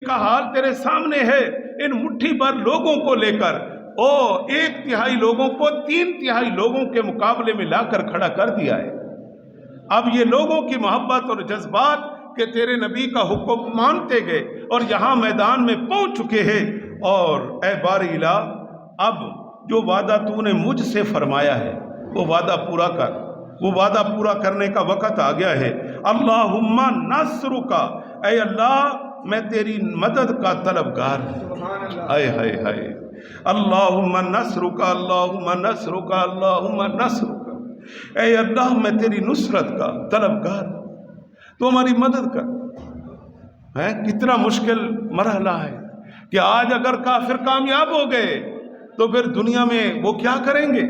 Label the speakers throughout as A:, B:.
A: کا حال تیرے سامنے ہے، ان مٹھی بھر لوگوں کو لے کر ایک تہائی لوگوں کو 3/3 لوگوں کے مقابلے میں لا کر کھڑا کر دیا ہے۔ اب یہ لوگوں کی محبت اور جذبات کہ تیرے نبی کا حکم مانتے گئے اور یہاں میدان میں پہنچ چکے ہیں، اور اے باری الہ اب جو وعدہ تو نے مجھ سے فرمایا ہے وہ وعدہ پورا کر، وہ وعدہ پورا کرنے کا وقت آ گیا ہے۔ اللہم نصرک، اے اللہ میں تیری مدد کا طلبگار ہوں۔ ہائے ہائے ہائے، اللہم نصرک، اللہم نصرک، اللہم نصرک، اے اللہ میں تیری نصرت کا طلبگار ہوں، تو ہماری مدد کر۔ کتنا مشکل مرحلہ ہے کہ آج اگر کافر کامیاب ہو گئے تو پھر دنیا میں وہ کیا کریں گے؟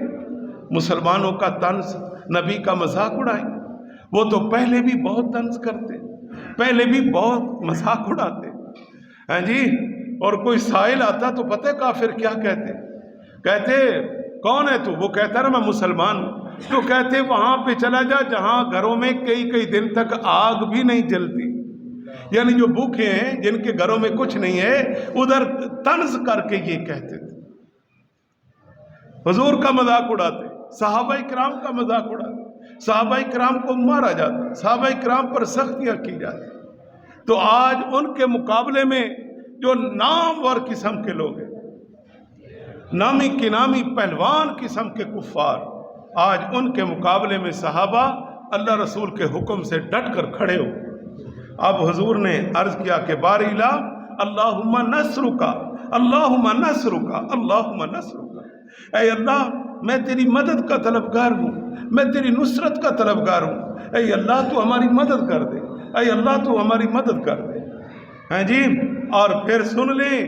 A: مسلمانوں کا طنز، نبی کا مذاق اڑائیں۔ وہ تو پہلے بھی بہت طنز کرتے، پہلے بھی بہت مذاق اڑاتے ہیں جی۔ اور کوئی سائل آتا تو پتہ ہے کافر کیا کہتے کون ہے تو؟ وہ کہتا نا میں مسلمان ہوں۔ تو کہتے وہاں پہ چلا جا جہاں گھروں میں کئی دن تک آگ بھی نہیں جلتی، یعنی جو بھوکے ہیں جن کے گھروں میں کچھ نہیں ہے، ادھر طنز کر کے یہ کہتے تھے، حضور کا مذاق اڑاتے، صحابہ کرام کا مذاق اڑاتے، صحابہ کرام کو مارا جاتا، صحابہ کرام پر سختیاں کی جاتی۔ تو آج ان کے مقابلے میں جو نامور قسم کے لوگ ہیں، نامی کے نامی پہلوان قسم کے کفار، آج ان کے مقابلے میں صحابہ اللہ رسول کے حکم سے ڈٹ کر کھڑے ہو۔ اب حضور نے عرض کیا کہ باری الہ اللہم نصرک، اللہم نصرک، اللہم نصرک، اے اللہ میں تیری مدد کا طلبگار ہوں، میں تیری نصرت کا طلبگار ہوں، اے اللہ تو ہماری مدد کر دے، اے اللہ تو ہماری مدد کر دے۔ ہیں جی، اور پھر سن لیں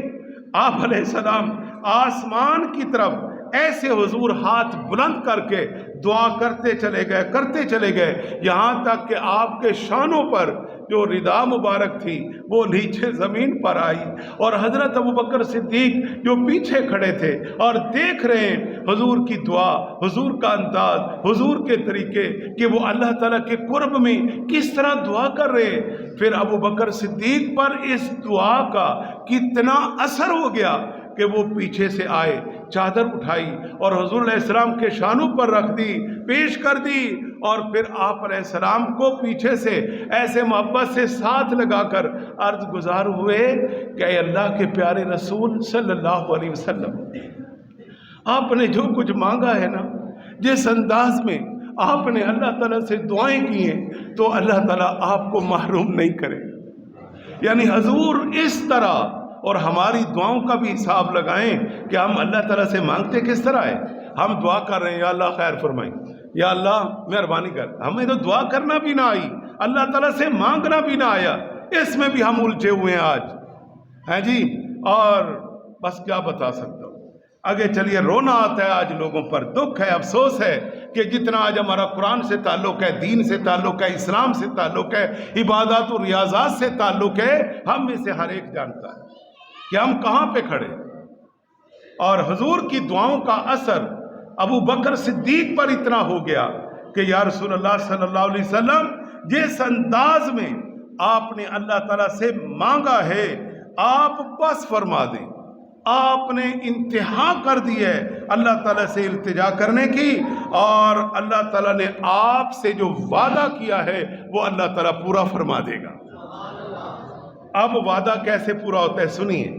A: آپ علیہ السلام آسمان کی طرف ایسے حضور ہاتھ بلند کر کے دعا کرتے چلے گئے یہاں تک کہ آپ کے شانوں پر جو ردا مبارک تھی وہ نیچے زمین پر آئی، اور حضرت ابوبکر صدیق جو پیچھے کھڑے تھے اور دیکھ رہے ہیں حضور کی دعا، حضور کا انداز، حضور کے طریقے کہ وہ اللہ تعالیٰ کے قرب میں کس طرح دعا کر رہے ہیں۔ پھر ابوبکر صدیق پر اس دعا کا کتنا اثر ہو گیا کہ وہ پیچھے سے آئے، چادر اٹھائی اور حضور علیہ السلام کے شانوں پر رکھ دی، پیش کر دی، اور پھر آپ علیہ السلام کو پیچھے سے ایسے محبت سے ساتھ لگا کر عرض گزار ہوئے کہ اے اللہ کے پیارے رسول صلی اللہ علیہ وسلم، آپ نے جو کچھ مانگا ہے نا، جس انداز میں آپ نے اللہ تعالیٰ سے دعائیں کی ہیں تو اللہ تعالیٰ آپ کو محروم نہیں کرے۔ یعنی حضور اس طرح، اور ہماری دعاؤں کا بھی حساب لگائیں کہ ہم اللہ تعالیٰ سے مانگتے کس طرح ہے۔ ہم دعا کر رہے ہیں یا اللہ خیر فرمائیں، یا اللہ مہربانی کر، ہمیں تو دعا کرنا بھی نہ آئی، اللہ تعالیٰ سے مانگنا بھی نہ آیا، اس میں بھی ہم الجھے ہوئے ہیں آج، ہیں جی۔ اور بس کیا بتا سکتا ہوں، آگے چلیے، رونا آتا ہے آج لوگوں پر، دکھ ہے، افسوس ہے کہ جتنا آج ہمارا قرآن سے تعلق ہے، دین سے تعلق ہے، اسلام سے تعلق ہے، عبادات و ریاضات سے تعلق ہے، ہم میں سے ہر ایک جانتا ہے کہ ہم کہاں پہ کھڑے۔ اور حضور کی دعاؤں کا اثر ابو بکر صدیق پر اتنا ہو گیا کہ یا رسول اللہ صلی اللہ علیہ وسلم، جس انداز میں آپ نے اللہ تعالیٰ سے مانگا ہے آپ بس فرما دیں، آپ نے انتہا کر دی ہے اللہ تعالیٰ سے التجا کرنے کی، اور اللہ تعالیٰ نے آپ سے جو وعدہ کیا ہے وہ اللہ تعالیٰ پورا فرما دے گا۔ اب وعدہ کیسے پورا ہوتا ہے سنیے۔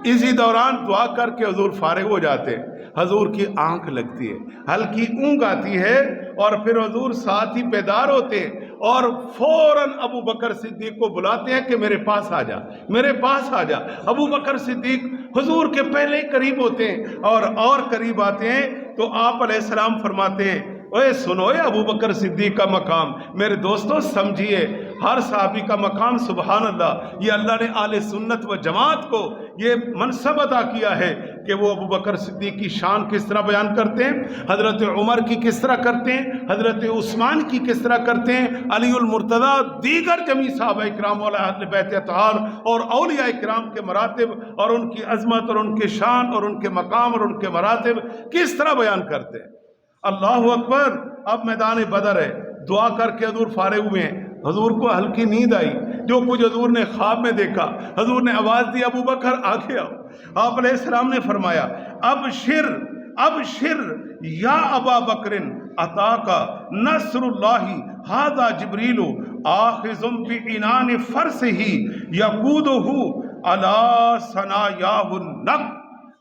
A: اسی دوران دعا کر کے حضور فارغ ہو جاتے ہیں، حضور کی آنکھ لگتی ہے، ہلکی اونگ آتی ہے، اور پھر حضور ساتھ ہی بیدار ہوتے ہیں اور فوراً ابو بکر صدیق کو بلاتے ہیں کہ میرے پاس آ جا، میرے پاس آ جا۔ ابو بکر صدیق حضور کے پہلے ہی قریب ہوتے ہیں اور قریب آتے ہیں تو آپ علیہ السلام فرماتے ہیں، اے سنو اے ابو بکر صدیق کا مقام، میرے دوستوں سمجھیے، ہر صحابی کا مقام سبحان اللہ، یہ اللہ نے اہل سنت و جماعت کو یہ منصب عطا کیا ہے کہ وہ ابو بکر صدیق کی شان کس طرح بیان کرتے ہیں، حضرت عمر کی کس طرح کرتے ہیں، حضرت عثمان کی کس طرح کرتے ہیں، علی المرتضیٰ، دیگر جمیع صحابہ اکرام والا اہل بیت اطہار اور اولیاء اکرام کے مراتب اور ان کی عظمت اور ان کے شان اور ان کے مقام اور ان کے مراتب کس طرح بیان کرتے ہیں۔ اللہ اکبر۔ اب میدان بدر ہے، دعا کر کے حضور فارغ ہوئے ہیں، حضور کو ہلکی نیند آئی، جو کچھ حضور نے خواب میں دیکھا، حضور نے آواز دی ابو بکر آگے آؤ. آپ علیہ السلام نے فرمایا ابشر یا ابا بکر عطاک نصر اللہ ھذا جبریل آخذ بعنان فرسہ یقودہ علی ثنایاہ النق.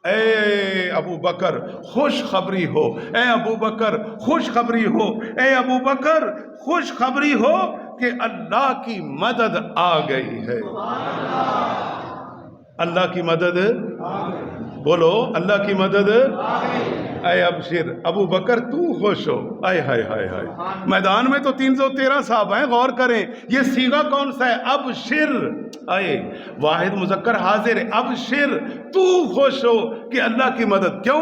A: اے ابو بکر خوشخبری ہو، اے ابو بکر خوشخبری ہو، اے ابو بکر خوشخبری ہو کہ اللہ کی مدد آ گئی ہے. اللہ کی مدد، بولو اللہ کی مدد. اے ابشر ابو بکر تو خوش ہو. آئے ہائے ہائے ہائے، میدان میں تو 313 صحابہ ہیں، غور کریں یہ صیغہ کون سا ہے؟ ابشر. آئے واحد مذکر حاضر ہے. ابشر تو خوش ہو کہ اللہ کی مدد. کیوں؟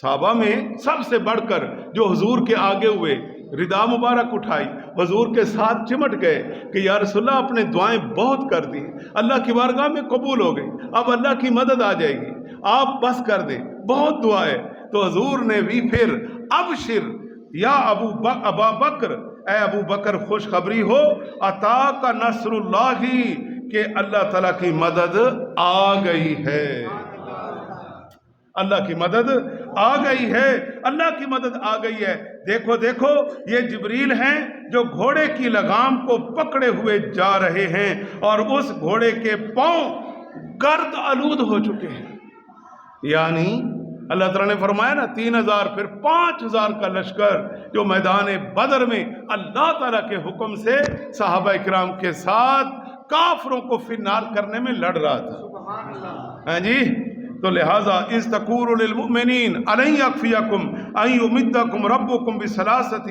A: صحابہ میں سب سے بڑھ کر جو حضور کے آگے ہوئے، ردا مبارک اٹھائی، حضور کے ساتھ چمٹ گئے کہ یا رسول اللہ اپنے دعائیں بہت کر دی، اللہ کی بارگاہ میں قبول ہو گئی، اب اللہ کی مدد آ جائے گی، آپ بس کر دیں، بہت دعائیں. تو حضور نے بھی پھر ابشر یا ابا بکر، اے ابو بکر خوشخبری ہو، عطا کا نصر اللہ، کہ اللہ تعالیٰ کی مدد آ گئی ہے. اللہ کی مدد آ گئی ہے، اللہ کی مدد آ گئی ہے. دیکھو یہ جبریل ہیں جو گھوڑے کی لگام کو پکڑے ہوئے جا رہے ہیں اور اس گھوڑے کے پاؤں گرد آلود ہو چکے ہیں. یعنی اللہ تعالیٰ نے فرمایا نا 3000 پھر 5000 کا لشکر جو میدان بدر میں اللہ تعالیٰ کے حکم سے صحابہ اکرام کے ساتھ کافروں کو فنار کرنے میں لڑ رہا تھا. ہاں جی، تو لہٰذا استقور للمؤمنین الن یکفیکم ان یمدکم ربکم بثلاثۃ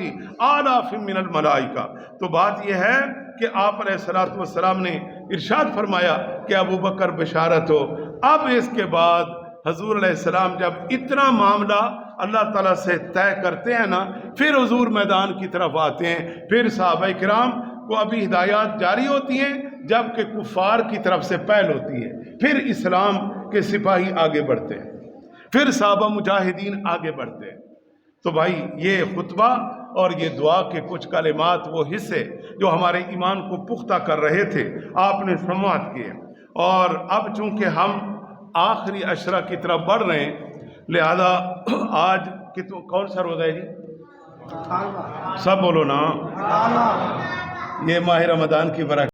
A: آلاف من الملائکہ. تو بات یہ ہے کہ آپ علیہ الصلوۃ والسلام نے ارشاد فرمایا کہ ابو بکر بشارت ہو. اب اس کے بعد حضور علیہ السلام جب اتنا معاملہ اللہ تعالیٰ سے طے کرتے ہیں نا، پھر حضور میدان کی طرف آتے ہیں. پھر صحابہ کرام کو ابھی ہدایات جاری ہوتی ہیں جبکہ کفار کی طرف سے پہل ہوتی ہے. پھر اسلام کے سپاہی آگے بڑھتے ہیں، پھر صحابہ مجاہدین آگے بڑھتے ہیں. تو بھائی یہ خطبہ اور یہ دعا کے کچھ کلمات وہ حصے جو ہمارے ایمان کو پختہ کر رہے تھے آپ نے سماعت کیے. اور اب چونکہ ہم آخری عشرہ کی طرف بڑھ رہے ہیں، لہذا آج کون سا روزہ ہے جی؟ سب بولو نا. یہ ماہ رمضان کی برکت